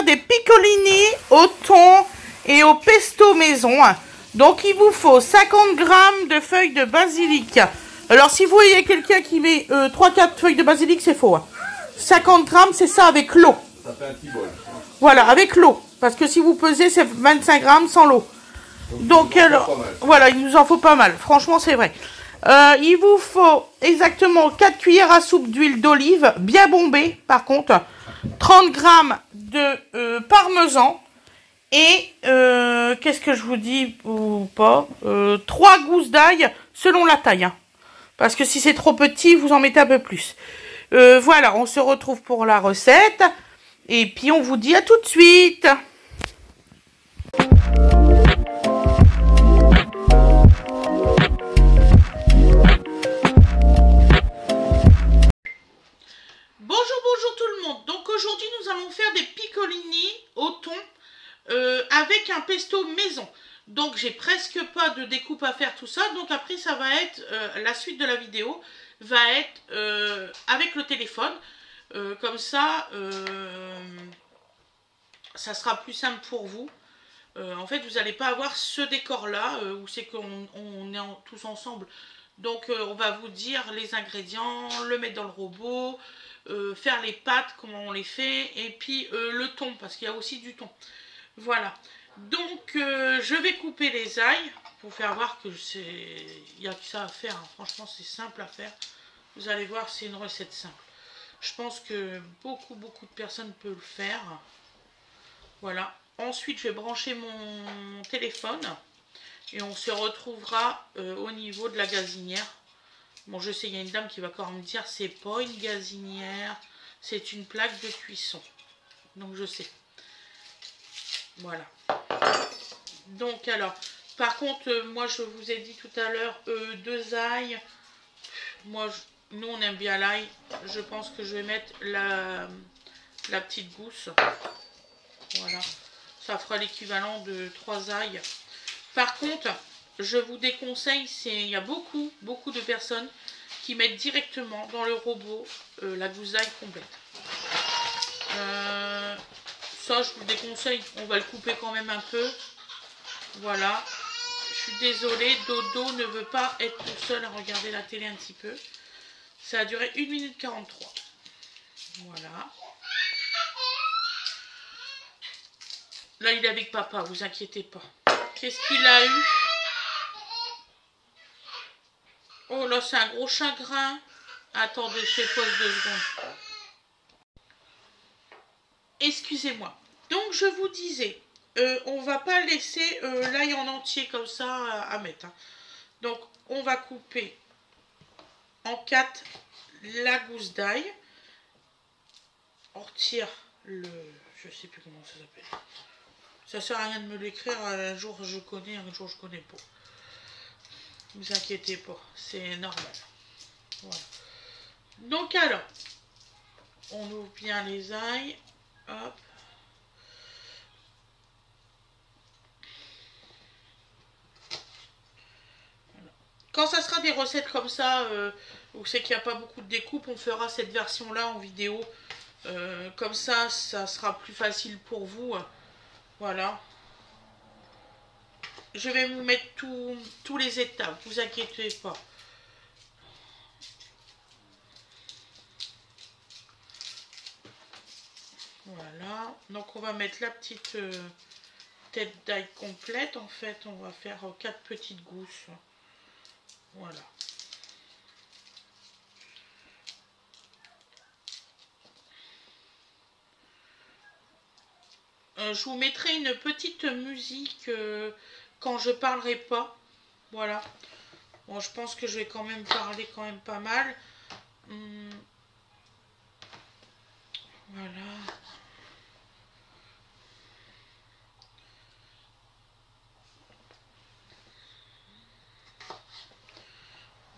faire des piccolini au thon et au pesto maison. Donc il vous faut 50 g de feuilles de basilic. Alors si vous voyez quelqu'un qui met 3-4 feuilles de basilic, c'est faux. 50 g, c'est ça avec l'eau. Ça fait un petit bol. Voilà, avec l'eau. Parce que si vous pesez, c'est 25 g sans l'eau. Donc alors, voilà, il nous en faut pas mal. Franchement, c'est vrai. Il vous faut exactement 4 cuillères à soupe d'huile d'olive, bien bombée par contre. 30 g de parmesan. Et qu'est-ce que je vous dis ou pas 3 gousses d'ail selon la taille. Hein. Parce que si c'est trop petit, vous en mettez un peu plus. Voilà, on se retrouve pour la recette. Et puis on vous dit à tout de suite. Bonjour tout le monde. Donc aujourd'hui nous allons faire des piccolini au thon avec un pesto maison. Donc j'ai presque pas de découpe à faire tout ça. Donc après ça va être la suite de la vidéo va être avec le téléphone. Comme ça ça sera plus simple pour vous. En fait vous n'allez pas avoir ce décor là où c'est qu'on est tous ensemble. Donc on va vous dire les ingrédients, le mettre dans le robot, faire les pâtes, comment on les fait, et puis le thon, parce qu'il y a aussi du thon. Voilà. Donc je vais couper les ails pour faire voir que il y a que ça à faire. Hein. Franchement c'est simple à faire. Vous allez voir, c'est une recette simple. Je pense que beaucoup de personnes peuvent le faire. Voilà. Ensuite je vais brancher mon téléphone et on se retrouvera au niveau de la gazinière. Bon, je sais, il y a une dame qui va encore me dire c'est pas une gazinière, c'est une plaque de cuisson. Donc je sais. Voilà. Donc alors, par contre, moi je vous ai dit tout à l'heure 2 ails. Moi, nous on aime bien l'ail. Je pense que je vais mettre la petite gousse. Voilà. Ça fera l'équivalent de 3 ails. Par contre, je vous déconseille, il y a beaucoup de personnes qui mettent directement dans le robot la gousse d'ail complète. Ça, je vous déconseille. On va le couper quand même un peu. Voilà. Je suis désolée, Dodo ne veut pas être tout seul à regarder la télé un petit peu. Ça a duré 1 minute 43. Voilà. Là, il est avec papa, vous inquiétez pas. Qu'est-ce qu'il a eu? Oh là, c'est un gros chagrin. Attendez, je pose 2 secondes. Excusez-moi. Donc, je vous disais, on va pas laisser l'ail en entier comme ça à mettre. Hein. Donc, on va couper en 4 la gousse d'ail. On retire le... Je sais plus comment ça s'appelle. Ça sert à rien de me l'écrire. Un jour je connais, un jour je connais pas. Ne vous inquiétez pas, c'est normal. Voilà. Donc alors, on ouvre bien les ails. Hop. Voilà. Quand ça sera des recettes comme ça, où c'est qu'il n'y a pas beaucoup de découpe, on fera cette version-là en vidéo. Comme ça, ça sera plus facile pour vous. Voilà. Je vais vous mettre tous les étapes, vous inquiétez pas. Voilà. Donc on va mettre la petite tête d'ail complète. En fait, on va faire 4 petites gousses. Voilà. Je vous mettrai une petite musique quand je parlerai pas. Voilà. Bon, je pense que je vais quand même parler quand même pas mal. Voilà.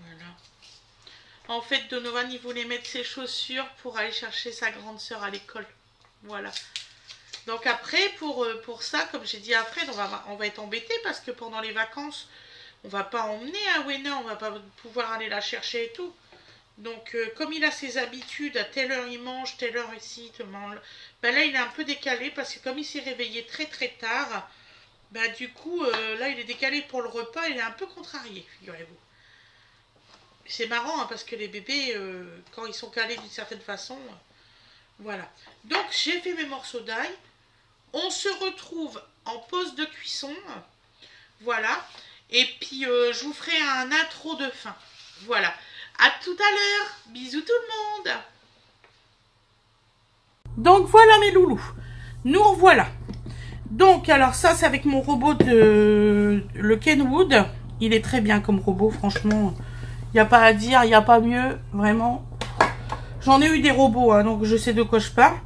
Voilà. En fait, Donovan, il voulait mettre ses chaussures pour aller chercher sa grande sœur à l'école. Voilà. Donc après, pour ça, comme j'ai dit à Fred, on va être embêté parce que pendant les vacances, on va pas emmener à Wena, on va pas pouvoir aller la chercher et tout. Donc, comme il a ses habitudes, à telle heure il mange, telle heure ici, ben là il est un peu décalé parce que comme il s'est réveillé très très tard, ben du coup, là il est décalé pour le repas, il est un peu contrarié, figurez-vous. C'est marrant hein, parce que les bébés, quand ils sont calés d'une certaine façon, voilà. Donc, j'ai fait mes morceaux d'ail. On se retrouve en pause de cuisson. Voilà. Et puis, je vous ferai un intro de fin. Voilà. À tout à l'heure. Bisous tout le monde. Donc, voilà mes loulous. Nous revoilà. Donc, alors ça, c'est avec mon robot de le Kenwood. Il est très bien comme robot, franchement. Il n'y a pas à dire, il n'y a pas mieux. Vraiment. J'en ai eu des robots, hein, donc je sais de quoi je parle.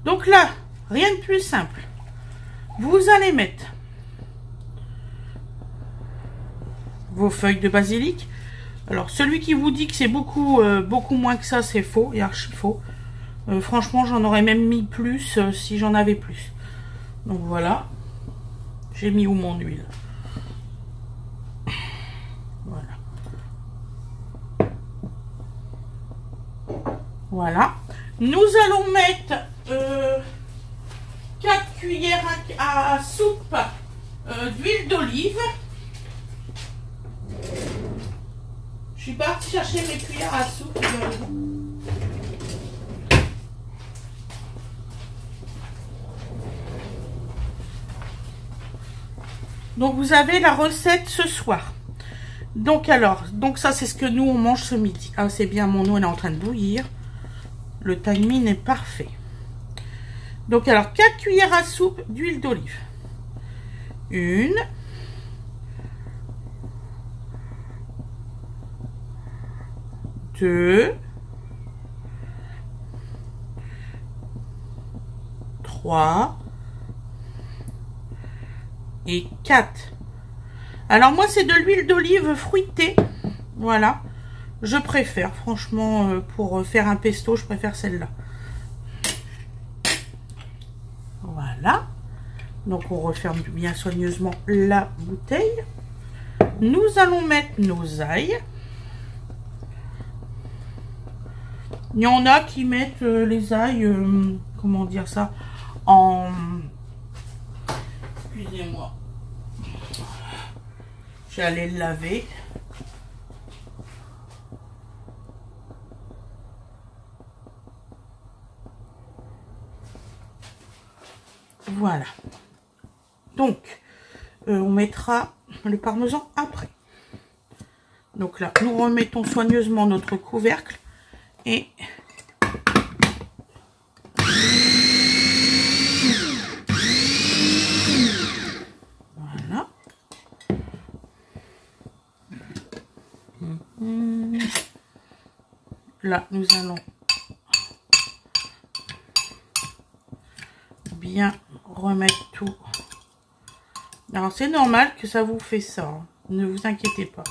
Donc là, rien de plus simple. Vous allez mettre vos feuilles de basilic. Alors, celui qui vous dit que c'est beaucoup moins que ça, c'est faux, et archi faux. Franchement, j'en aurais même mis plus si j'en avais plus. Donc voilà. J'ai mis où mon huile? Voilà. Voilà. Nous allons mettre 4 cuillères à soupe d'huile d'olive. Je suis partie chercher mes cuillères à soupe. Donc vous avez la recette ce soir. Donc alors, donc ça c'est ce que nous on mange ce midi. Ah c'est bien, mon eau elle est en train de bouillir. Le timing est parfait. Donc alors 4 cuillères à soupe d'huile d'olive. 1, 2, 3 et 4. Alors moi c'est de l'huile d'olive fruitée. Voilà. Je préfère, franchement, pour faire un pesto, je préfère celle-là. Voilà. Donc on referme bien soigneusement la bouteille. Nous allons mettre nos ails. Il y en a qui mettent les ails, comment dire ça, en... Excusez-moi. J'allais le laver. Voilà. Donc, on mettra le parmesan après. Donc là, nous remettons soigneusement notre couvercle et voilà. Là, nous allons bien remettre tout. Alors, c'est normal que ça vous fait ça. Hein. Ne vous inquiétez pas.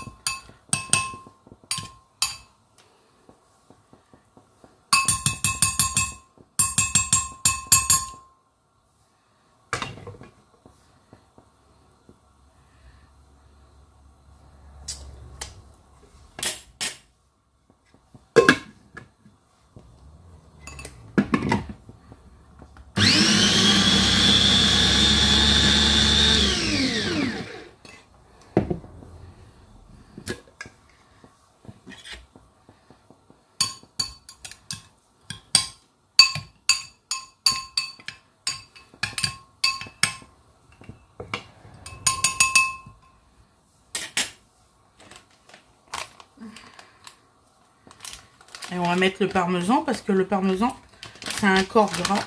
Et on va mettre le parmesan parce que le parmesan, c'est un corps gras.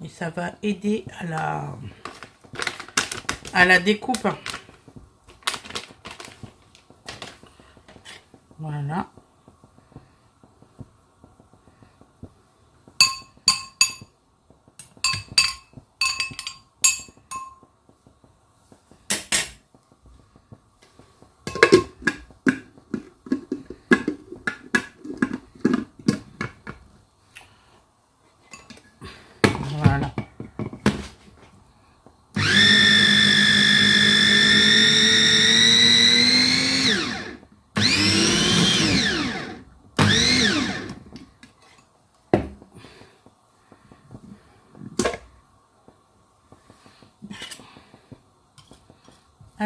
Et ça va aider à la découpe. Voilà. Voilà.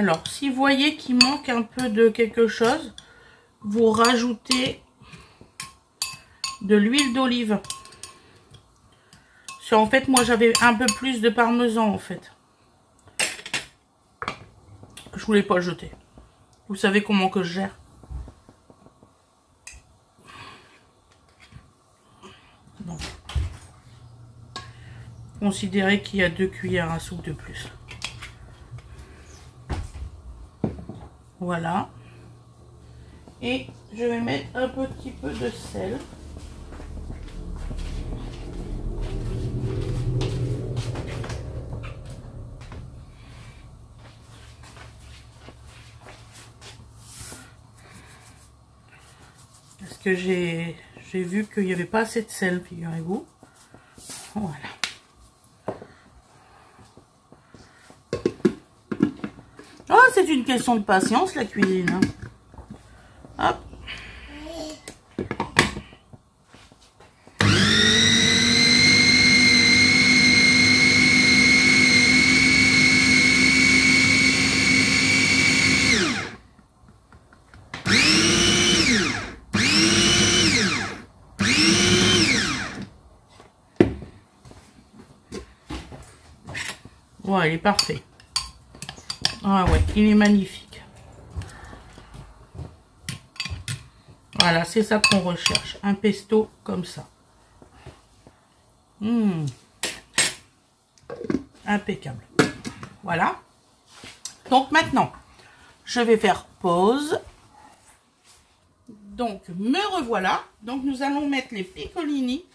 Alors, si vous voyez qu'il manque un peu de quelque chose, vous rajoutez de l'huile d'olive. En fait, moi, j'avais un peu plus de parmesan, en fait. Je voulais pas le jeter. Vous savez comment que je gère. Donc, considérez qu'il y a 2 cuillères à soupe de plus. Voilà. Et je vais mettre un petit peu de sel. Parce que j'ai vu qu'il n'y avait pas assez de sel, figurez-vous. Voilà. Oh, c'est une question de patience, la cuisine. Hein. Hop. Ouais, il est parfait. Ah ouais, il est magnifique. Voilà, c'est ça qu'on recherche. Un pesto comme ça. Impeccable. Voilà. Donc maintenant, je vais faire pause. Donc, me revoilà. Donc, nous allons mettre les piccolini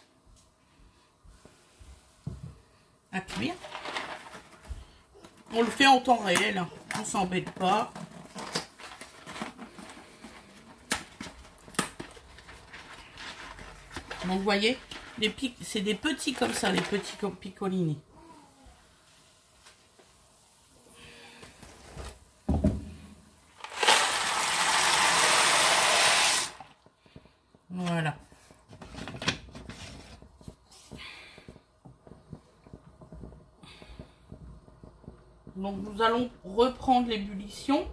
à cuire. On le fait en temps réel, on s'embête pas. Donc vous voyez, c'est des petits comme ça, les petits piccolini. Voilà. Donc nous allons reprendre l'ébullition.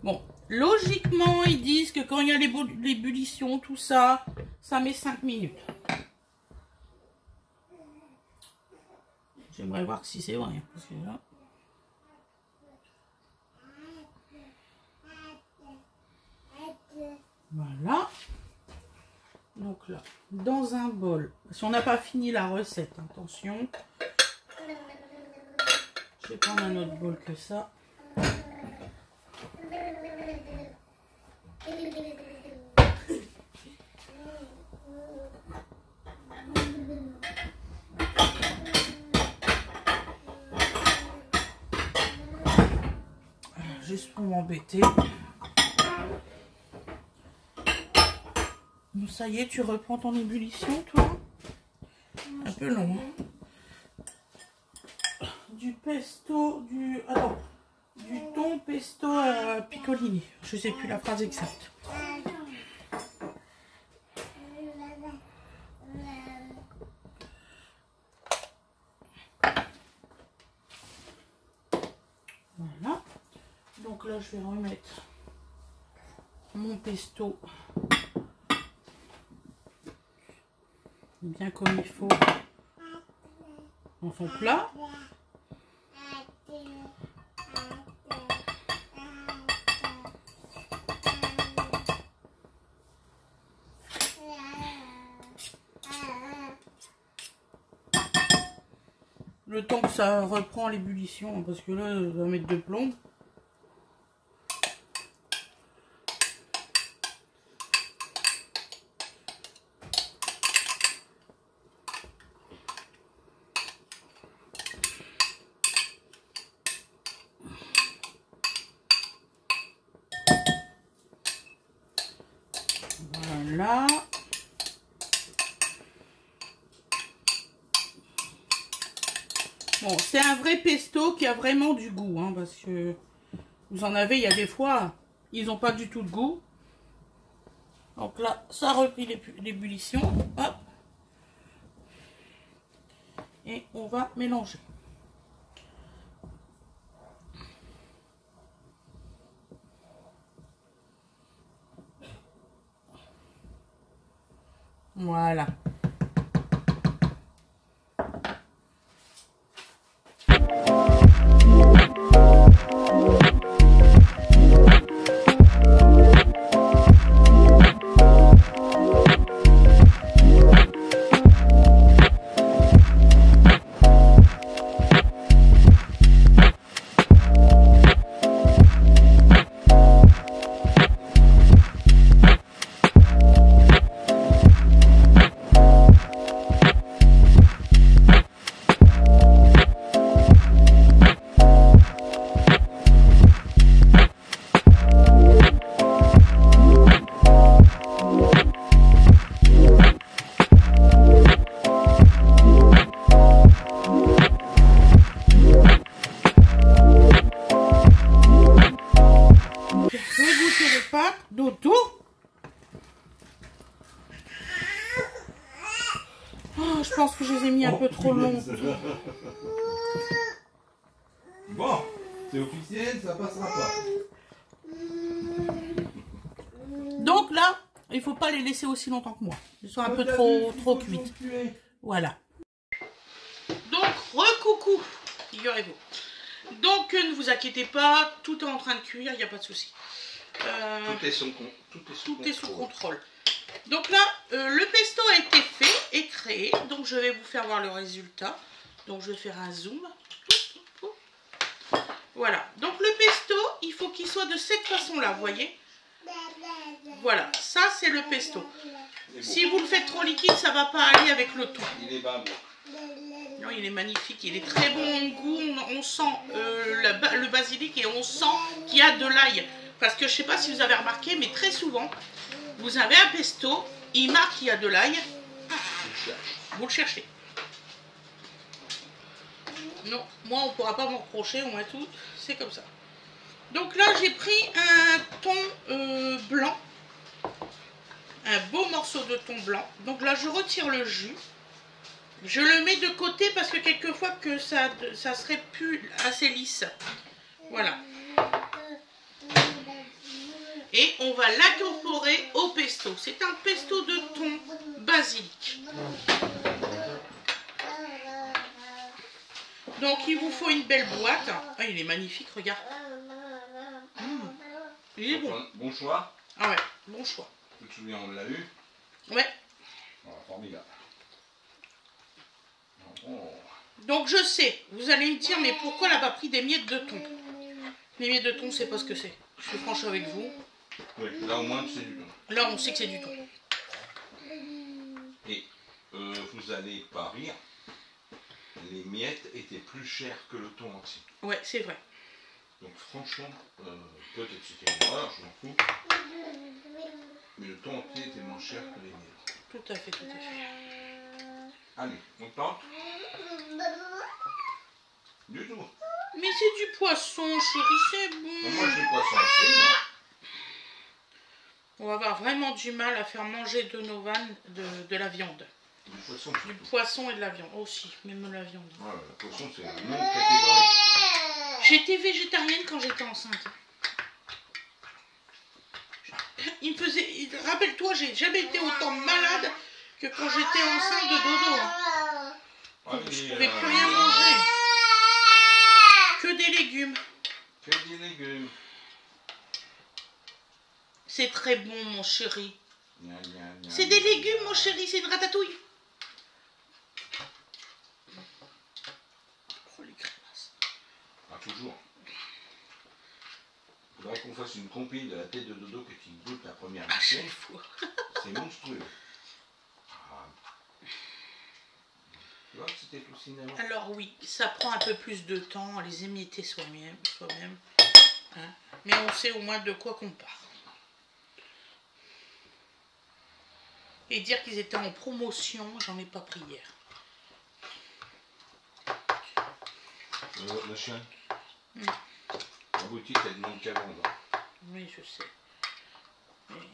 Bon, logiquement, ils disent que quand il y a l'ébullition, tout ça, ça met 5 minutes. J'aimerais voir si c'est vrai. Parce que là... Voilà. Donc là, dans un bol. Si on n'a pas fini la recette, attention. Je vais prendre un autre bol que ça. Juste pour m'embêter. Bon, ça y est, tu reprends ton ébullition, toi. Un peu long. Hein. Du pesto, du thon pesto piccolini. Je sais plus la phrase exacte. Voilà. Donc là, je vais remettre mon pesto bien comme il faut dans son plat. Le temps que ça reprend l'ébullition, parce que là, je vais mettre de plomb. Voilà. Bon, c'est un vrai pesto qui a vraiment du goût, hein, parce que vous en avez, il y a des fois, ils n'ont pas du tout de goût. Donc là, ça replie l'ébullition. Hop. Et on va mélanger. Voilà. Dodo. Oh, je pense que je les ai mis un peu trop longs. Bon, c'est officiel, ça passera pas. Donc là, il faut pas les laisser aussi longtemps que moi. Ils sont un peu trop cuites. Voilà. Donc, recoucou, figurez-vous. Donc, ne vous inquiétez pas, tout est en train de cuire, il n'y a pas de souci. Tout est sous contrôle. Donc là, le pesto a été fait et créé. Donc je vais vous faire voir le résultat. Donc je vais faire un zoom. Voilà. Donc le pesto, il faut qu'il soit de cette façon-là, vous voyez. Voilà, ça c'est le pesto. Si vous le faites trop liquide, ça va pas aller avec le tout. Il est bas, non, il est magnifique, il est très bon en goût. On sent le basilic et on sent qu'il y a de l'ail. Parce que je ne sais pas si vous avez remarqué, mais très souvent, vous avez un pesto, il marque qu'il y a de l'ail, vous le cherchez. Non, moi on ne pourra pas m'en reprocher, on a tout, c'est comme ça. Donc là j'ai pris un thon blanc, un beau morceau de thon blanc. Donc là je retire le jus, je le mets de côté parce que quelquefois que ça serait plus assez lisse. Voilà. Et on va l'incorporer au pesto. C'est un pesto de thon basilic. Donc il vous faut une belle boîte. Ah, il est magnifique, regarde. Il est bon. Bon choix. Ah ouais, bon choix. Tu te souviens, on l'a eu. Ouais. Voilà, formidable. Oh. Donc je sais, vous allez me dire, mais pourquoi elle n'a pas pris des miettes de thon? Les miettes de thon, c'est pas ce que c'est. Je suis franche avec vous. Oui, là au moins c'est du thon. Là on sait que c'est du thon. Et vous allez pas rire, les miettes étaient plus chères que le thon entier. Ouais, c'est vrai. Donc franchement, peut-être c'était une erreur, je m'en fous. Mais le thon entier était moins cher que les miettes. Tout à fait, tout à fait. Allez, on tente. Du tout. Mais c'est du poisson, chérie, c'est bon. Moi j'ai poisson aussi, moi. On va avoir vraiment du mal à faire manger de nos vannes de la viande. Du poisson. Du poisson et de la viande aussi, même la viande. Ouais, le poisson c'est une autre catégorie. J'étais végétarienne quand j'étais enceinte. Il me faisait... Rappelle-toi, j'ai jamais été autant malade que quand j'étais enceinte de Dodo. Hein. Ouais, Je ne pouvais plus rien manger. Que des légumes. Que des légumes. C'est très bon, mon chéri. C'est des légumes, mon chéri, c'est une ratatouille. Oh, les grimaces. Ah, toujours. Il faudrait qu'on fasse une compile de la tête de Dodo que tu goûtes la première bouchée. C'est monstrueux. Ah. Tu vois que c'était tout cinéma. Alors oui, ça prend un peu plus de temps à les émietter soi-même. Hein. Mais on sait au moins de quoi qu'on parle. Et dire qu'ils étaient en promotion, j'en ai pas pris hier. Le chien. La boutique, elle demande qu'à vendre. Oui, je sais. Mais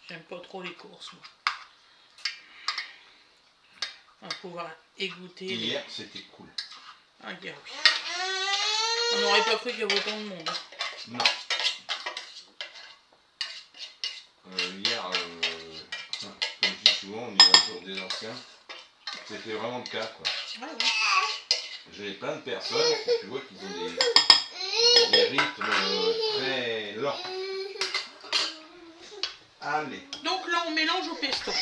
j'aime pas trop les courses, moi. On va pouvoir égoutter. Hier, c'était cool. Ah, hier, oui. On n'aurait pas cru qu'il y avait autant de monde. Non. Hier, comme je dis souvent, des anciens, c'était vraiment le cas, quoi. C'est vrai, J'ai plein de personnes, tu vois, qui ont des rythmes très lents. Allez. Donc là, on mélange au pesto.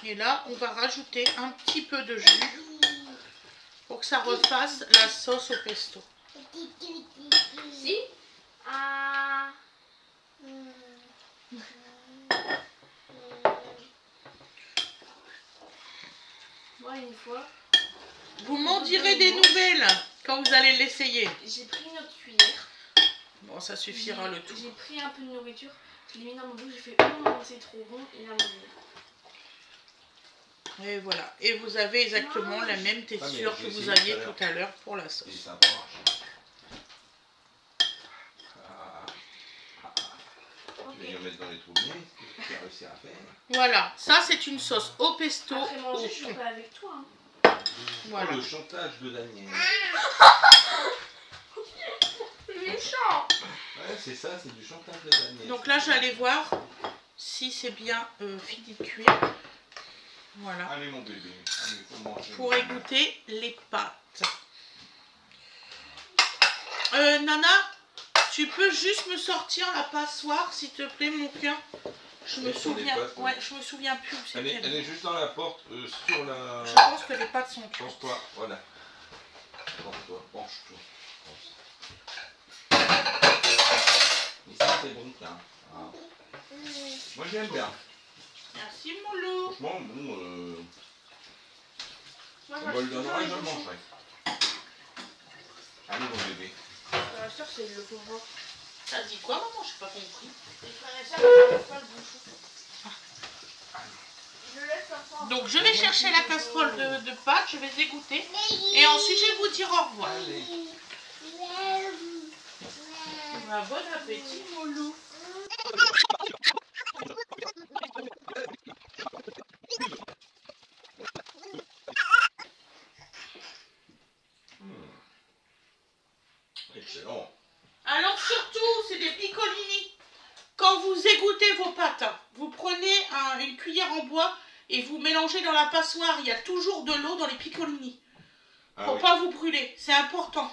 Et là, on va rajouter un petit peu de jus pour que ça refasse la sauce au pesto. Si. Moi, une fois. Vous m'en direz des nouvelles quand vous allez l'essayer. J'ai pris une autre cuillère. Bon, ça suffira le tout. J'ai pris un peu de nourriture, je l'ai mis dans mon bouche, j'ai fait c'est trop bon et là mon Et voilà. Et vous avez exactement la même texture que vous aviez tout à l'heure pour la sauce. Et ça marche. Tu vas y mettre dans les trous de nez, ce que tu as réussi à faire. Voilà, ça c'est une sauce au pesto. après manger, au je suis thon. pas avec toi. Hein. Voilà. Oh, le chantage de Daniel. Méchant. Ouais, c'est ça, c'est du chantage de Daniel. Donc là, j'allais voir si c'est bien fini de cuire. Voilà. Allez mon bébé, allez, faut manger. Pour égoutter les pâtes. Nana, tu peux juste me sortir la passoire, s'il te plaît, mon cœur. Je me souviens. Ouais, je me souviens plus où c'est. Elle est juste dans la porte, sur la. Je pense que les pâtes sont cuites. Pense-toi, voilà. Pense-toi, penche-toi. Et ça, c'est bon, tiens. Ah. Moi, j'aime bien. Merci, mon loup. Franchement, bon, Moi, on me le donnera et je le mangerai. Allez, mon bébé. La soeur, c'est le pauvre. T'as dit quoi, maman? Je n'ai pas compris. Les frères et sœurs, ils pas le bouchon. Je laisse comme ça. Donc, je vais chercher la casserole de pâtes, je vais égoutter. Et ensuite, je vais vous dire au revoir. Allez. Bon appétit, mon loup. Excellent. Alors surtout, c'est des piccolini. Quand vous égouttez vos pâtes, vous prenez une cuillère en bois et vous mélangez dans la passoire. Il y a toujours de l'eau dans les piccolini. Ah, Pour oui. pas vous brûler, c'est important.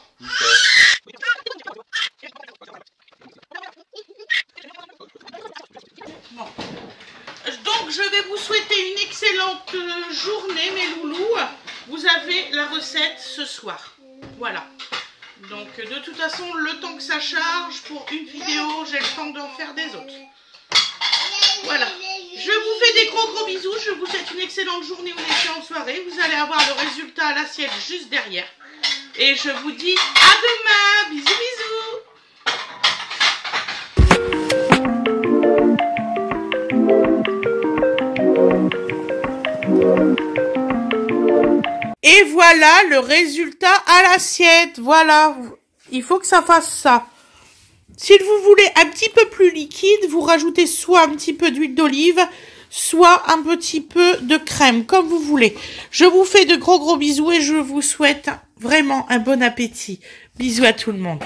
Bon. Donc je vais vous souhaiter une excellente journée, mes loulous. Vous avez la recette ce soir. Voilà. Donc de toute façon, le temps que ça charge pour une vidéo, j'ai le temps d'en faire des autres. Voilà. Je vous fais des gros bisous. Je vous souhaite une excellente journée ou une excellente soirée. Vous allez avoir le résultat à l'assiette juste derrière. Et je vous dis à demain. Bisous, bisous. Et voilà le résultat à l'assiette. Voilà. Il faut que ça fasse ça. Si vous voulez un petit peu plus liquide, vous rajoutez soit un petit peu d'huile d'olive, soit un petit peu de crème, comme vous voulez. Je vous fais de gros bisous et je vous souhaite vraiment un bon appétit. Bisous à tout le monde.